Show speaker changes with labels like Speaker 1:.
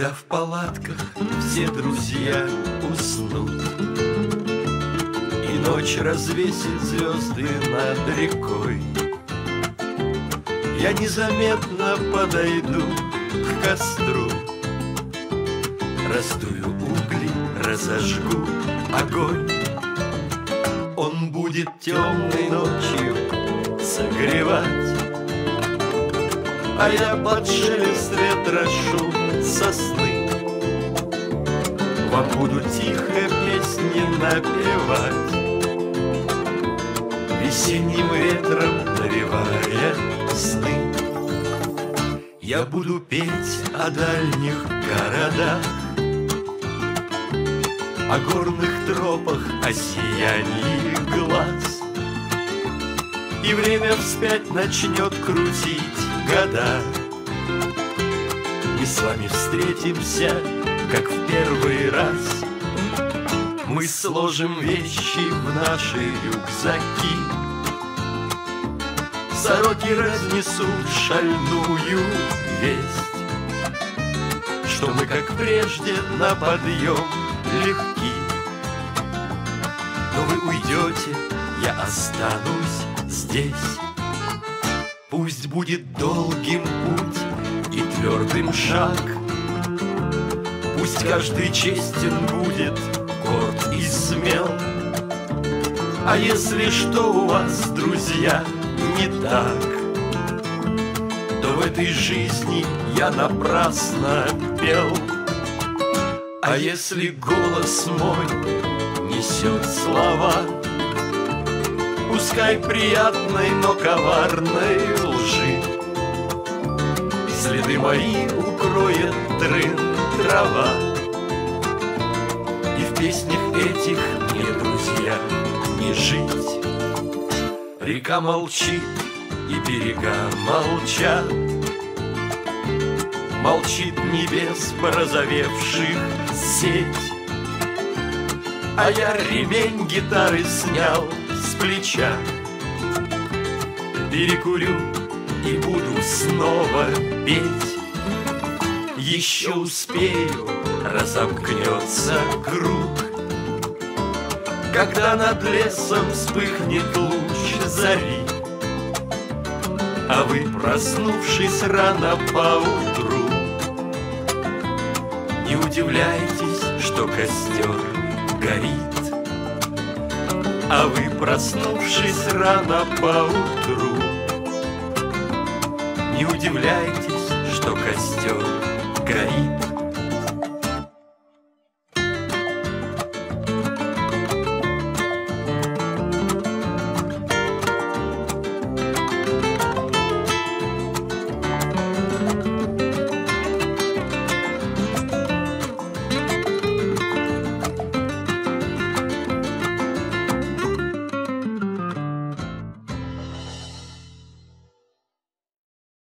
Speaker 1: Когда в палатках все друзья уснут, и ночь развесит звезды над рекой, я незаметно подойду к костру, раздую угли, разожгу огонь. Он будет темной ночью согревать, а я под шелест ветра, шум сосны вам буду тихо песни напевать, весенним ветром навевая сны. Я буду петь о дальних городах, о горных тропах, о сиянии глаз, и время вспять начнет крутить года. Мы с вами встретимся, как в первый раз. Мы сложим вещи в наши рюкзаки, сороки разнесут шальную весть, что мы, как прежде, на подъем легки. Но вы уйдете, я останусь здесь. Пусть будет долгим путь и твердым шаг, пусть каждый честен будет, горд и смел. А если что у вас, друзья, не так, то в этой жизни я напрасно пел. А если голос мой несет слова, пускай приятной, но коварной лжи, следы мои укроет трын трава, и в песнях этих мне, друзья, не жить. Река молчит, и берега молчат, молчит небес порозовевших сеть, а я ремень гитары снял с плеча. Перекурю и буду снова петь. Еще успею, разомкнется круг, когда над лесом вспыхнет луч зари, а вы, проснувшись рано поутру, не удивляйтесь, что костер горит. А вы, проснувшись рано поутру, не удивляйтесь, что костер горит.